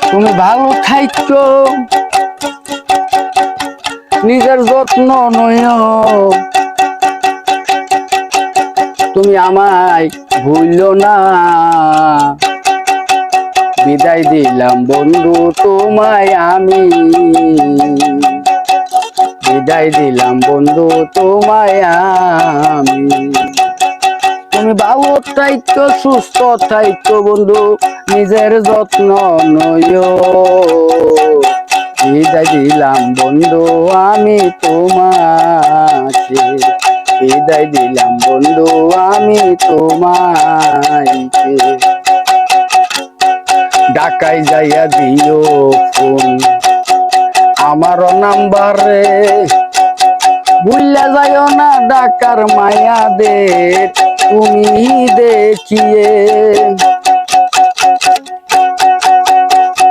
তুমি ভালো থাইকো, নিজের যত্ন নইও, তুমি আমায় ভুলো না। বিদায় দিলাম বন্ধু তোমায় আমি, বিদায় দিলাম বন্ধু তোমায় আমি। তুমি ভালো থাইকো, সুস্থ থাইকো বন্ধু, নিজের যত্ন নইও। বিদায় দিলাম বন্ধু আমি তোমাকে, বিদায় দিলাম বন্ধু আমি তোমাকে। ঢাকায় যাইয়া দিও ফোন আমার নাম্বারে, ভুললে যাইও না ঢাকার মায়াদের তুমি দেখিয়ে।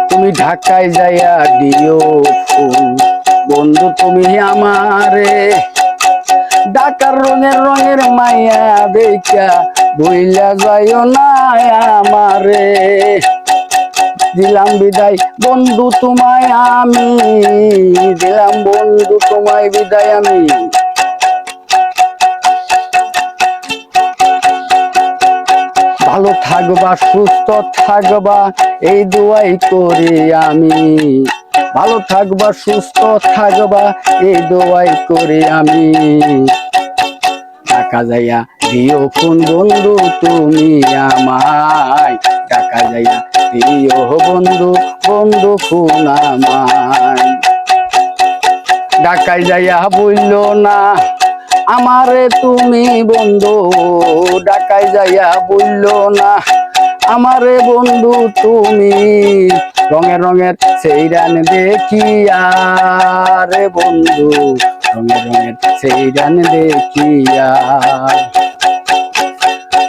তুমি ঢাকায় যাইয়া দিও ফোন বন্ধু তুমি আমারে, ঢাকার রঙের রঙের মায়া দেখা ভুইলা যাইও না আমারে। দিলাম বিদায় বন্ধু তোমায় আমি, দিলাম বন্ধু তোমায় বিদায় আমি। ভালো থাকবা সুস্থ থাকবা এই দোয়াই করি আমি, ভালো থাকবা সুস্থ থাকবা এই দোয়াই করি আমি। ঢাকা যাইয়া দিও ফোন বন্ধু তুমি আমায়, ঢাকা যাইয়া দিও বন্ধু বন্ধু ফোন আমায়। ঢাকায় যাইয়া বললো না আমারে তুমি বন্ধু, ঢাকায় যাইয়া বললো না আমারে বন্ধু তুমি। রঙের রঙের সেই রান দেখিয়া রে বন্ধু, রঙের রঙের সেই রান দেখিয়া।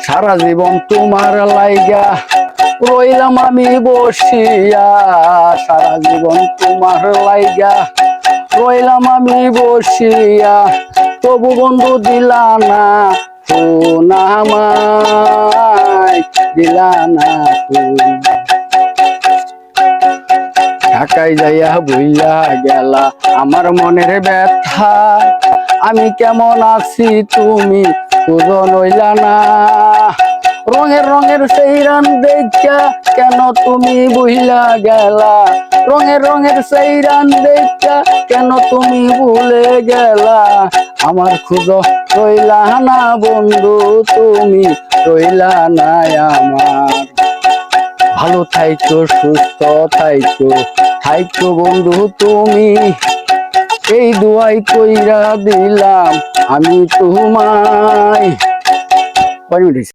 সারা জীবন তোমার লাইগা রইলাম আমি বসিয়া, সারা জীবন তোমার লাইগা রইলাম আমি বসিয়া। তবু বন্ধু দিলা না ফোন আমায়, দিলা না তুমি। ঢাকায় যাইয়া বইলা গেলা আমার মনের ব্যথা, আমি কেমন আছি তুমি খোঁজো নইলা না। রঙের রঙের সেই রান দেখা কেন তুমি বইলা গেলা, রঙের রঙের সেই রান দেখা কেন তুমি ভুলে গেলা। আমার খোঁজো রইলা না বন্ধু তুমি রইলা না আমার। ভালো থাইকো সুস্থ থাইকো, থাইকো বন্ধু তুমি এই দোয়াই কইরা দিলাম আমি তোমায়।